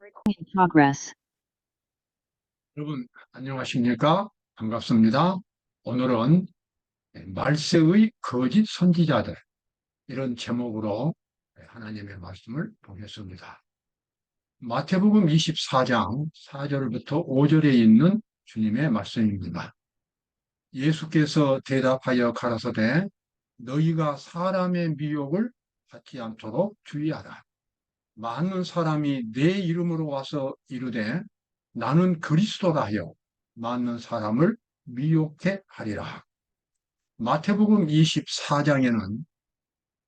In progress. 여러분, 안녕하십니까? 반갑습니다. 오늘은 말세의 거짓 선지자들, 이런 제목으로 하나님의 말씀을 보겠습니다. 마태복음 24장 4절부터 5절에 있는 주님의 말씀입니다. 예수께서 대답하여 가라사대 너희가 사람의 미혹을 받지 않도록 주의하라. 많은 사람이 내 이름으로 와서 이르되 나는 그리스도라 하여 많은 사람을 미혹해 하리라. 마태복음 24장에는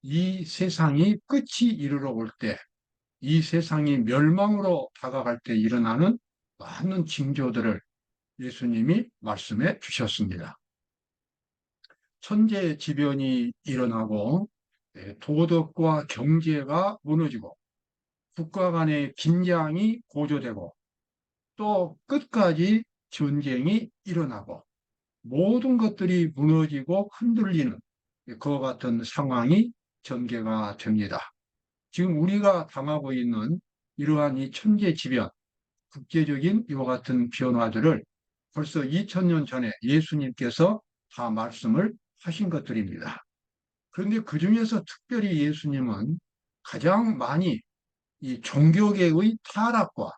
이 세상이 끝이 이르러 올 때, 이 세상이 멸망으로 다가갈 때 일어나는 많은 징조들을 예수님이 말씀해 주셨습니다. 천재지변이 일어나고 도덕과 경제가 무너지고 국가 간의 긴장이 고조되고 또 끝까지 전쟁이 일어나고 모든 것들이 무너지고 흔들리는 그와 같은 상황이 전개가 됩니다. 지금 우리가 당하고 있는 이러한 이 천재지변, 국제적인 이와 같은 변화들을 벌써 2000년 전에 예수님께서 다 말씀을 하신 것들입니다. 그런데 그 중에서 특별히 예수님은 가장 많이 이 종교계의 타락과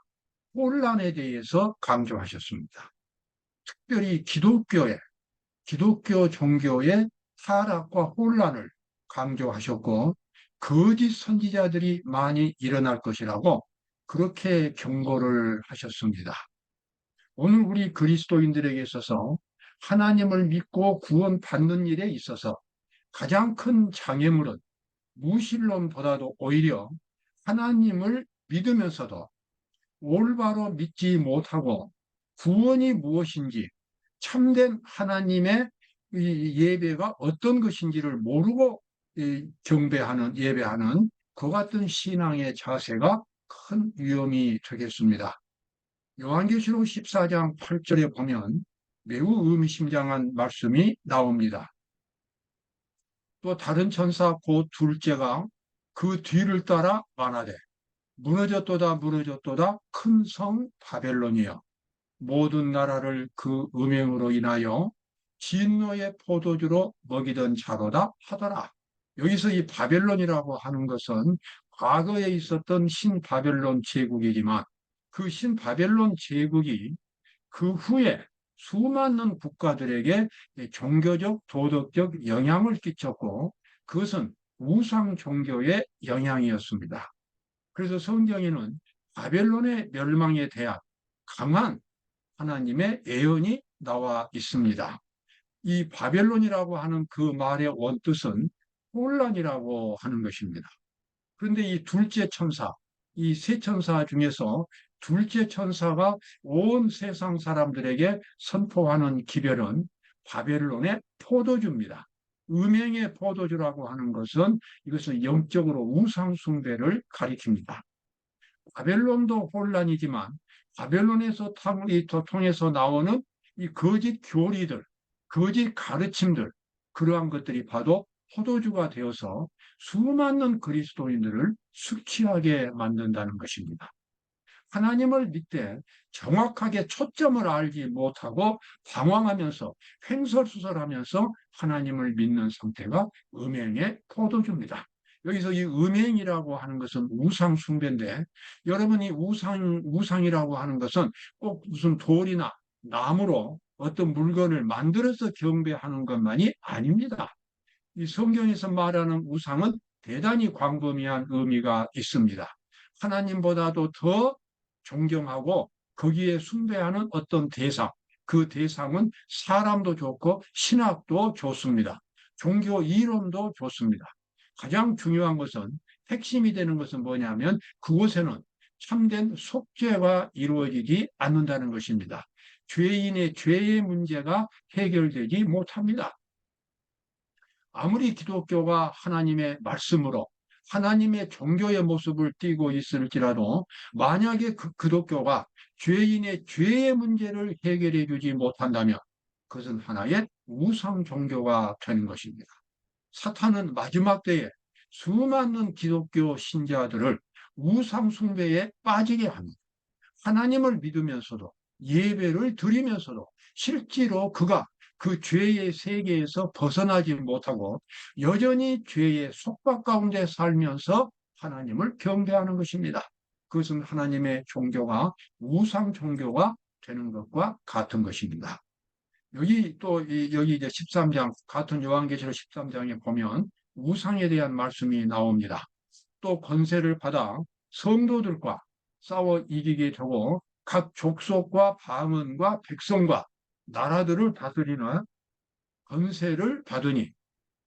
혼란에 대해서 강조하셨습니다. 특별히 기독교 종교의 타락과 혼란을 강조하셨고, 거짓 선지자들이 많이 일어날 것이라고 그렇게 경고를 하셨습니다. 오늘 우리 그리스도인들에게 있어서 하나님을 믿고 구원받는 일에 있어서 가장 큰 장애물은 무신론보다도 오히려 하나님을 믿으면서도 올바로 믿지 못하고 구원이 무엇인지 참된 하나님의 이 예배가 어떤 것인지를 모르고 경배하는 예배하는 그 같은 신앙의 자세가 큰 위험이 되겠습니다. 요한계시록 14장 8절에 보면 매우 의미심장한 말씀이 나옵니다. 또 다른 천사 곧 둘째가 그 뒤를 따라 말하되 무너졌도다 무너졌도다 큰 성 바벨론이여 모든 나라를 그 음행으로 인하여 진노의 포도주로 먹이던 자로다 하더라. 여기서 이 바벨론이라고 하는 것은 과거에 있었던 신바벨론 제국이지만 그 신바벨론 제국이 그 후에 수많은 국가들에게 종교적, 도덕적 영향을 끼쳤고 그것은 우상 종교의 영향이었습니다. 그래서 성경에는 바벨론의 멸망에 대한 강한 하나님의 예언이 나와 있습니다. 이 바벨론이라고 하는 그 말의 원뜻은 혼란이라고 하는 것입니다. 그런데 이 둘째 천사, 이 세 천사 중에서 둘째 천사가 온 세상 사람들에게 선포하는 기별은 바벨론의 포도주입니다. 음행의 포도주라고 하는 것은 이것은 영적으로 우상 숭배를 가리킵니다. 바벨론도 혼란이지만 바벨론에서 통해서 나오는 이 거짓 교리들, 거짓 가르침들, 그러한 것들이 봐도 포도주가 되어서 수많은 그리스도인들을 숙취하게 만든다는 것입니다. 하나님을 믿되 정확하게 초점을 알지 못하고 방황하면서 횡설수설하면서 하나님을 믿는 상태가 음행의 포도주입니다. 여기서 이 음행이라고 하는 것은 우상 숭배인데 여러분이 우상이라고 하는 것은 꼭 무슨 돌이나 나무로 어떤 물건을 만들어서 경배하는 것만이 아닙니다. 이 성경에서 말하는 우상은 대단히 광범위한 의미가 있습니다. 하나님보다도 더 존경하고 거기에 숭배하는 어떤 대상, 그 대상은 사람도 좋고 신학도 좋습니다. 종교 이론도 좋습니다. 가장 중요한 것은 핵심이 되는 것은 뭐냐면 그곳에는 참된 속죄가 이루어지지 않는다는 것입니다. 죄인의 죄의 문제가 해결되지 못합니다. 아무리 기독교가 하나님의 말씀으로 하나님의 종교의 모습을 띠고 있을지라도 만약에 그 기독교가 죄인의 죄의 문제를 해결해 주지 못한다면 그것은 하나의 우상 종교가 되는 것입니다. 사탄은 마지막 때에 수많은 기독교 신자들을 우상 숭배에 빠지게 합니다. 하나님을 믿으면서도 예배를 드리면서도 실제로 그가 그 죄의 세계에서 벗어나지 못하고 여전히 죄의 속박 가운데 살면서 하나님을 경배하는 것입니다. 그것은 하나님의 종교가 우상 종교가 되는 것과 같은 것입니다. 여기 이제 13장, 같은 요한계시록 13장에 보면 우상에 대한 말씀이 나옵니다. 또 권세를 받아 성도들과 싸워 이기게 되고 각 족속과 방언과 백성과 나라들을 다스리는 권세를 받으니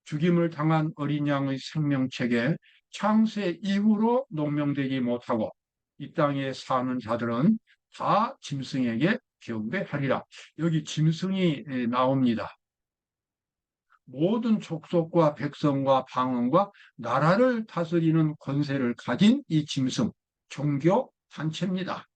죽임을 당한 어린 양의 생명책에 창세 이후로 농명되지 못하고 이 땅에 사는 자들은 다 짐승에게 경배하리라. 여기 짐승이 나옵니다. 모든 족속과 백성과 방언과 나라를 다스리는 권세를 가진 이 짐승, 종교 단체입니다.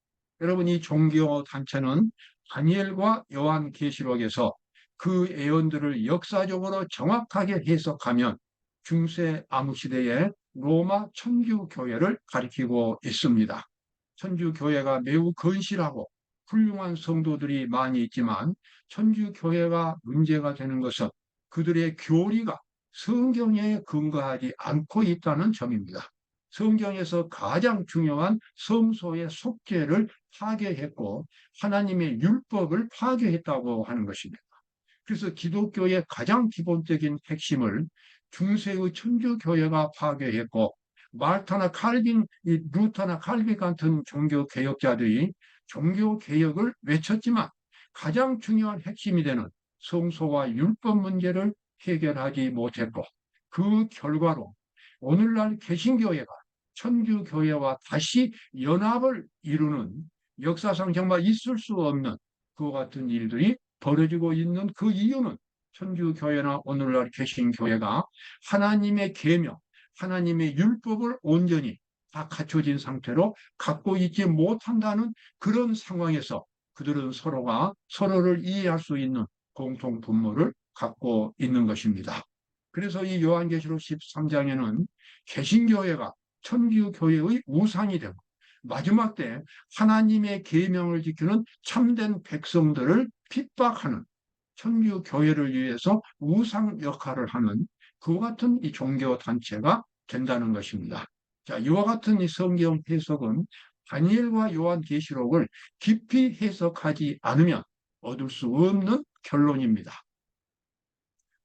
여러분, 이 종교 단체는 다니엘과 요한계시록에서 그 예언들을 역사적으로 정확하게 해석하면 중세 암흑시대의 로마 천주교회를 가리키고 있습니다. 천주교회가 매우 건실하고 훌륭한 성도들이 많이 있지만 천주교회가 문제가 되는 것은 그들의 교리가 성경에 근거하지 않고 있다는 점입니다. 성경에서 가장 중요한 성소의 속죄를 파괴했고 하나님의 율법을 파괴했다고 하는 것입니다. 그래서 기독교의 가장 기본적인 핵심을 중세의 천주교회가 파괴했고 말타나 칼빈, 루터나 칼빈 같은 종교 개혁자들이 종교 개혁을 외쳤지만 가장 중요한 핵심이 되는 성소와 율법 문제를 해결하지 못했고 그 결과로 오늘날 개신교회가 천주교회와 다시 연합을 이루는 역사상 정말 있을 수 없는 그와 같은 일들이 벌어지고 있는 그 이유는 천주교회나 오늘날 개신교회가 하나님의 계명, 하나님의 율법을 온전히 다 갖춰진 상태로 갖고 있지 못한다는 그런 상황에서 그들은 서로가 서로를 이해할 수 있는 공통 분모를 갖고 있는 것입니다. 그래서 이 요한계시록 13장에는 개신교회가 천주교회의 우상이 되고 마지막 때 하나님의 계명을 지키는 참된 백성들을 핍박하는 천주교회를 위해서 우상 역할을 하는 그와 같은 이 종교 단체가 된다는 것입니다. 자, 이와 같은 이 성경 해석은 다니엘과 요한계시록을 깊이 해석하지 않으면 얻을 수 없는 결론입니다.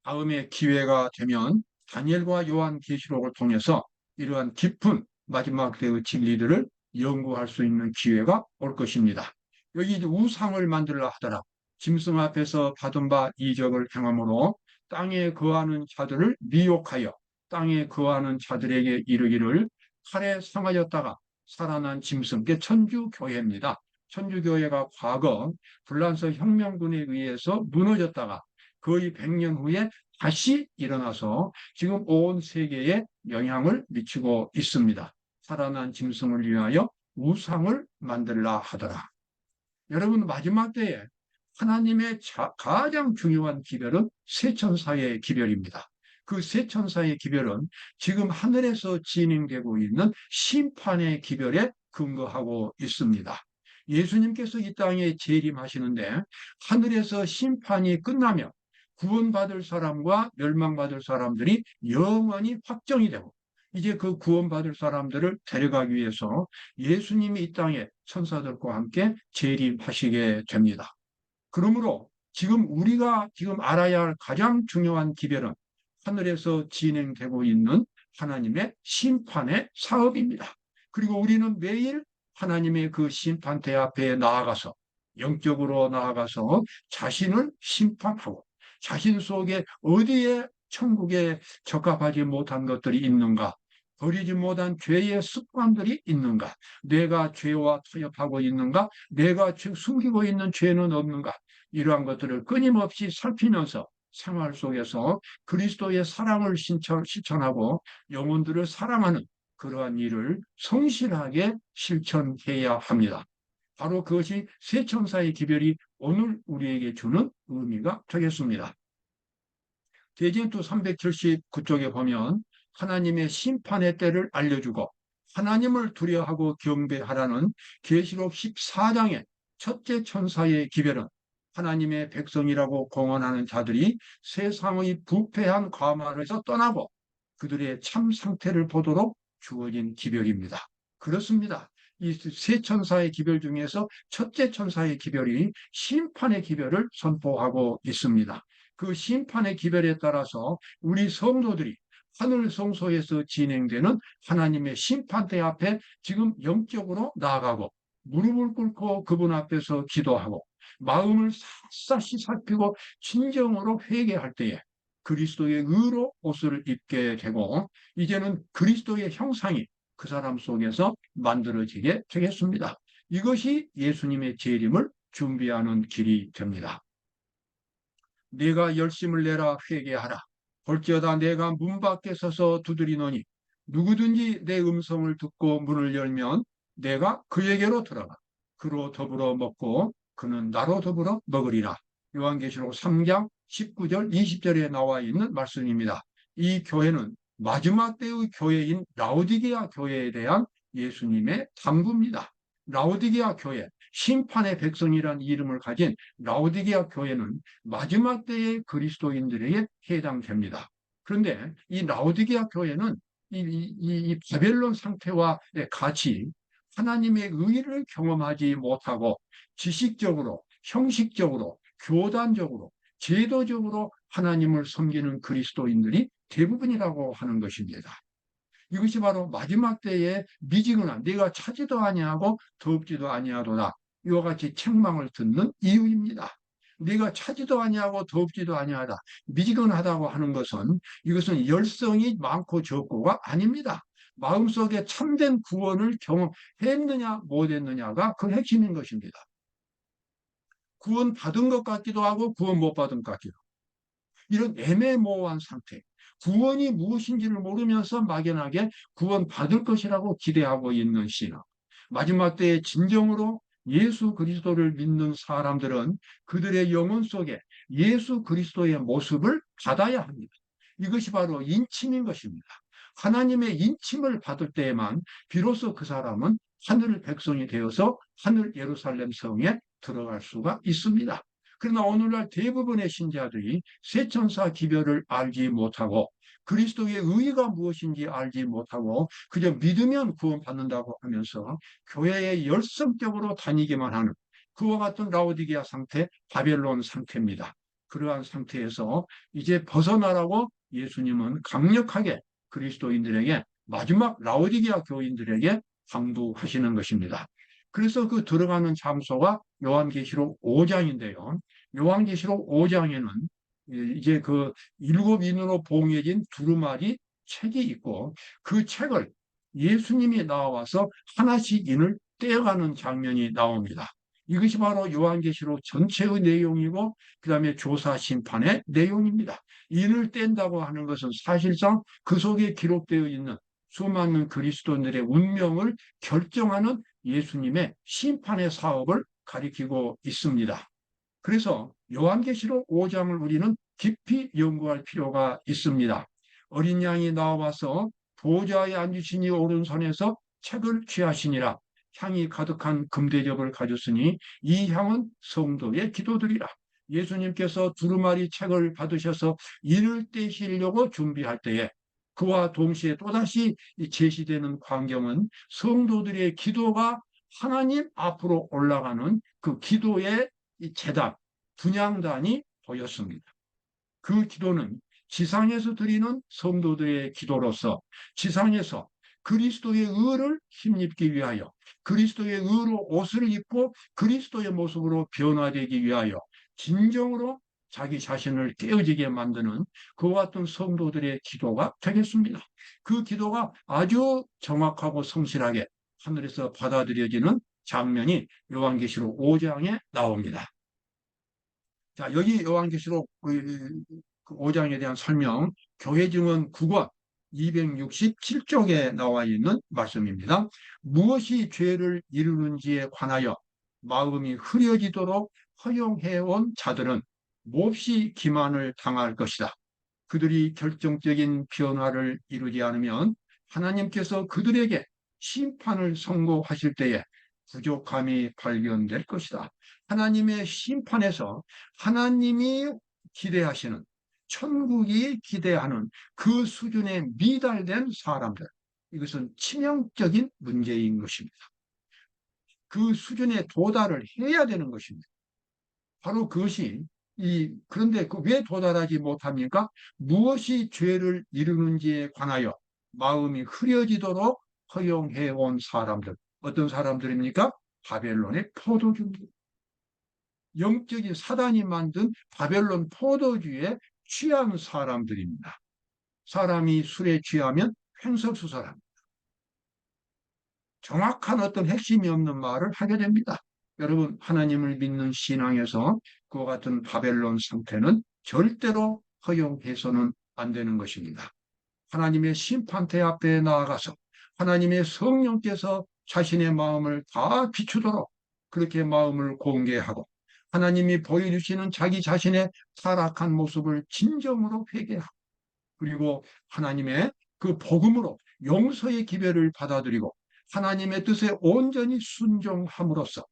다음에 기회가 되면 다니엘과 요한계시록을 통해서 이러한 깊은 마지막 때의 진리들을 연구할 수 있는 기회가 올 것입니다. 여기 우상을 만들라 하더라. 짐승 앞에서 받은 바 이적을 행함으로 땅에 거하는 자들을 미혹하여 땅에 거하는 자들에게 이르기를 칼에 상하였다가 살아난 짐승, 그 천주교회입니다. 천주교회가 과거 불란서 혁명군에 의해서 무너졌다가 거의 100년 후에 다시 일어나서 지금 온 세계에 영향을 미치고 있습니다. 살아난 짐승을 위하여 우상을 만들라 하더라. 여러분, 마지막 때에 하나님의 가장 중요한 기별은 세천사의 기별입니다. 그 세천사의 기별은 지금 하늘에서 진행되고 있는 심판의 기별에 근거하고 있습니다. 예수님께서 이 땅에 재림하시는데 하늘에서 심판이 끝나면 구원받을 사람과 멸망받을 사람들이 영원히 확정이 되고 이제 그 구원받을 사람들을 데려가기 위해서 예수님이 이 땅에 천사들과 함께 재림하시게 됩니다. 그러므로 지금 우리가 지금 알아야 할 가장 중요한 기별은 하늘에서 진행되고 있는 하나님의 심판의 사업입니다. 그리고 우리는 매일 하나님의 그 심판대 앞에 나아가서 영적으로 나아가서 자신을 심판하고 자신 속에 어디에 천국에 적합하지 못한 것들이 있는가, 버리지 못한 죄의 습관들이 있는가, 내가 죄와 타협하고 있는가, 내가 숨기고 있는 죄는 없는가, 이러한 것들을 끊임없이 살피면서 생활 속에서 그리스도의 사랑을 실천하고 영혼들을 사랑하는 그러한 일을 성실하게 실천해야 합니다. 바로 그것이 세천사의 기별이 오늘 우리에게 주는 의미가 되겠습니다. 대진투 379쪽에 보면 하나님의 심판의 때를 알려주고 하나님을 두려워하고 경배하라는 계시록 14장의 첫째 천사의 기별은 하나님의 백성이라고 공언하는 자들이 세상의 부패한 과말에서 떠나고 그들의 참 상태를 보도록 주어진 기별입니다. 그렇습니다. 이 세 천사의 기별 중에서 첫째 천사의 기별이 심판의 기별을 선포하고 있습니다. 그 심판의 기별에 따라서 우리 성도들이 하늘 성소에서 진행되는 하나님의 심판대 앞에 지금 영적으로 나아가고 무릎을 꿇고 그분 앞에서 기도하고 마음을 샅샅이 살피고 진정으로 회개할 때에 그리스도의 의로 옷을 입게 되고 이제는 그리스도의 형상이 그 사람 속에서 만들어지게 되겠습니다. 이것이 예수님의 재림을 준비하는 길이 됩니다. 네가 열심을 내라 회개하라. 볼지어다 내가 문 밖에 서서 두드리노니 누구든지 내 음성을 듣고 문을 열면 내가 그에게로 들어가 그로 더불어 먹고 그는 나로 더불어 먹으리라. 요한계시록 3장 19절 20절에 나와 있는 말씀입니다. 이 교회는 마지막 때의 교회인 라오디게아 교회에 대한 예수님의 당부입니다. 라오디게아 교회, 심판의 백성이라는 이름을 가진 라오디게아 교회는 마지막 때의 그리스도인들에게 해당됩니다. 그런데 이 라오디게아 교회는 이 바벨론 상태와 같이 하나님의 의를 경험하지 못하고 지식적으로, 형식적으로, 교단적으로, 제도적으로 하나님을 섬기는 그리스도인들이 대부분이라고 하는 것입니다. 이것이 바로 마지막 때에 미지근한 네가 차지도 아니하고 덥지도 아니하도다. 이와 같이 책망을 듣는 이유입니다. 네가 차지도 아니하고 덥지도 아니하다. 미지근하다고 하는 것은 이것은 열성이 많고 적고가 아닙니다. 마음속에 참된 구원을 경험했느냐 못했느냐가 그 핵심인 것입니다. 구원 받은 것 같기도 하고 구원 못 받은 것 같기도 하고 이런 애매모호한 상태. 구원이 무엇인지를 모르면서 막연하게 구원 받을 것이라고 기대하고 있는 신앙. 마지막 때에 진정으로 예수 그리스도를 믿는 사람들은 그들의 영혼 속에 예수 그리스도의 모습을 받아야 합니다. 이것이 바로 인침인 것입니다. 하나님의 인침을 받을 때에만 비로소 그 사람은 하늘 백성이 되어서 하늘 예루살렘 성에 들어갈 수가 있습니다. 그러나 오늘날 대부분의 신자들이 세천사 기별을 알지 못하고 그리스도의 의의가 무엇인지 알지 못하고 그저 믿으면 구원받는다고 하면서 교회에 열성적으로 다니기만 하는 그와 같은 라오디게아 상태, 바벨론 상태입니다. 그러한 상태에서 이제 벗어나라고 예수님은 강력하게 그리스도인들에게 마지막 라오디게아 교인들에게 당부하시는 것입니다. 그래서 그 들어가는 장소가 요한계시록 5장인데요. 요한계시록 5장에는 이제 그 일곱 인으로 봉해진 두루마리 책이 있고 그 책을 예수님이 나와서 하나씩 인을 떼어가는 장면이 나옵니다. 이것이 바로 요한계시록 전체의 내용이고 그다음에 조사 심판의 내용입니다. 인을 뗀다고 하는 것은 사실상 그 속에 기록되어 있는 수많은 그리스도인들의 운명을 결정하는 예수님의 심판의 사업을 가리키고 있습니다. 그래서 요한계시록 5장을 우리는 깊이 연구할 필요가 있습니다. 어린 양이 나와서 보좌에 앉으시니 오른손에서 책을 취하시니라. 향이 가득한 금대접을 가졌으니 이 향은 성도의 기도들이라. 예수님께서 두루마리 책을 받으셔서 이를 떼시려고 준비할 때에 그와 동시에 또다시 제시되는 광경은 성도들의 기도가 하나님 앞으로 올라가는 그 기도의 제단, 분향단이 보였습니다. 그 기도는 지상에서 드리는 성도들의 기도로서 지상에서 그리스도의 의를 힘입기 위하여 그리스도의 의로 옷을 입고 그리스도의 모습으로 변화되기 위하여 진정으로 자기 자신을 깨어지게 만드는 그와 같은 성도들의 기도가 되겠습니다. 그 기도가 아주 정확하고 성실하게 하늘에서 받아들여지는 장면이 요한계시록 5장에 나옵니다. 자, 여기 요한계시록 5장에 대한 설명, 교회 증언 9권 267쪽에 나와 있는 말씀입니다. 무엇이 죄를 이루는지에 관하여 마음이 흐려지도록 허용해온 자들은 몹시 기만을 당할 것이다. 그들이 결정적인 변화를 이루지 않으면 하나님께서 그들에게 심판을 선고하실 때에 부족함이 발견될 것이다. 하나님의 심판에서 하나님이 기대하시는, 천국이 기대하는 그 수준에 미달된 사람들, 이것은 치명적인 문제인 것입니다. 그 수준에 도달을 해야 되는 것입니다. 바로 그것이 그런데 왜 도달하지 못합니까? 무엇이 죄를 이루는지에 관하여 마음이 흐려지도록 허용해 온 사람들. 어떤 사람들입니까? 바벨론의 포도주입니다. 영적인 사단이 만든 바벨론 포도주에 취한 사람들입니다. 사람이 술에 취하면 횡설수설합니다. 정확한 어떤 핵심이 없는 말을 하게 됩니다. 여러분, 하나님을 믿는 신앙에서 그와 같은 바벨론 상태는 절대로 허용해서는 안 되는 것입니다. 하나님의 심판대 앞에 나아가서 하나님의 성령께서 자신의 마음을 다 비추도록 그렇게 마음을 공개하고 하나님이 보여주시는 자기 자신의 타락한 모습을 진정으로 회개하고 그리고 하나님의 그 복음으로 용서의 기별을 받아들이고 하나님의 뜻에 온전히 순종함으로써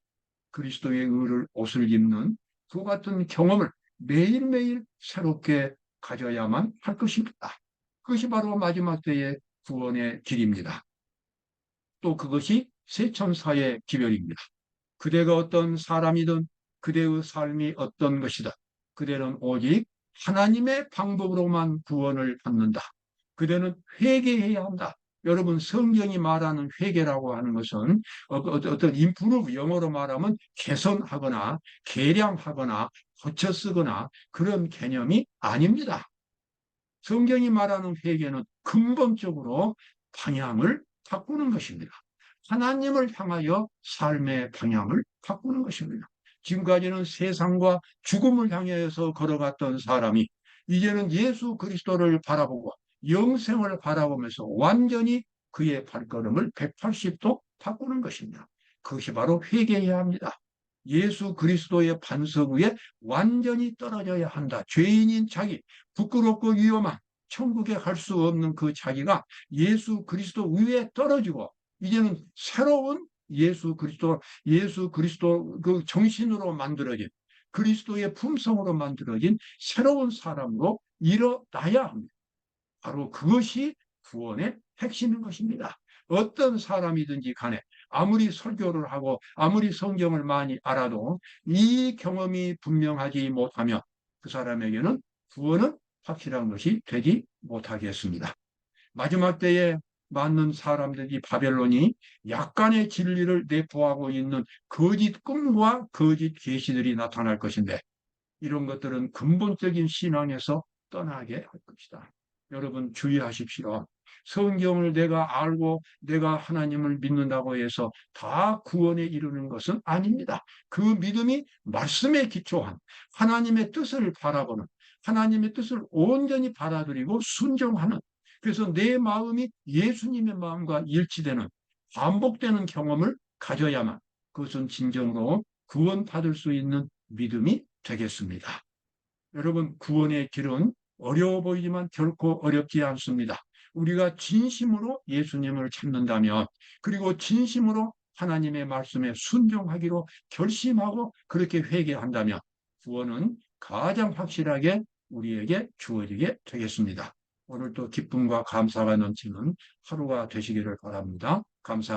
그리스도의 의를 옷을 입는 그 같은 경험을 매일매일 새롭게 가져야만 할 것입니다. 그것이 바로 마지막 때의 구원의 길입니다. 또 그것이 세천사의 기별입니다. 그대가 어떤 사람이든 그대의 삶이 어떤 것이든 그대는 오직 하나님의 방법으로만 구원을 받는다. 그대는 회개해야 한다. 여러분, 성경이 말하는 회개라고 하는 것은 어떤 인프루브, 영어로 말하면 개선하거나 개량하거나 고쳐 쓰거나 그런 개념이 아닙니다. 성경이 말하는 회개는 근본적으로 방향을 바꾸는 것입니다. 하나님을 향하여 삶의 방향을 바꾸는 것입니다. 지금까지는 세상과 죽음을 향해서 걸어갔던 사람이 이제는 예수 그리스도를 바라보고 영생을 바라보면서 완전히 그의 발걸음을 180도 바꾸는 것입니다. 그것이 바로 회개해야 합니다. 예수 그리스도의 반석 위에 완전히 떨어져야 한다. 죄인인 자기, 부끄럽고 위험한 천국에 갈 수 없는 그 자기가 예수 그리스도 위에 떨어지고 이제는 새로운 예수 그리스도 그 정신으로 만들어진 그리스도의 품성으로 만들어진 새로운 사람으로 일어나야 합니다. 바로 그것이 구원의 핵심인 것입니다. 어떤 사람이든지 간에 아무리 설교를 하고 아무리 성경을 많이 알아도 이 경험이 분명하지 못하면 그 사람에게는 구원은 확실한 것이 되지 못하겠습니다. 마지막 때에 맞는 사람들이 바벨론이 약간의 진리를 내포하고 있는 거짓 꿈과 거짓 계시들이 나타날 것인데 이런 것들은 근본적인 신앙에서 떠나게 할 것이다. 여러분 주의하십시오. 성경을 내가 알고 내가 하나님을 믿는다고 해서 다 구원에 이르는 것은 아닙니다. 그 믿음이 말씀에 기초한 하나님의 뜻을 바라보는 하나님의 뜻을 온전히 받아들이고 순종하는 그래서 내 마음이 예수님의 마음과 일치되는 반복되는 경험을 가져야만 그것은 진정으로 구원받을 수 있는 믿음이 되겠습니다. 여러분, 구원의 길은 어려워 보이지만 결코 어렵지 않습니다. 우리가 진심으로 예수님을 찾는다면, 그리고 진심으로 하나님의 말씀에 순종하기로 결심하고 그렇게 회개한다면, 구원은 가장 확실하게 우리에게 주어지게 되겠습니다. 오늘도 기쁨과 감사가 넘치는 하루가 되시기를 바랍니다. 감사합니다.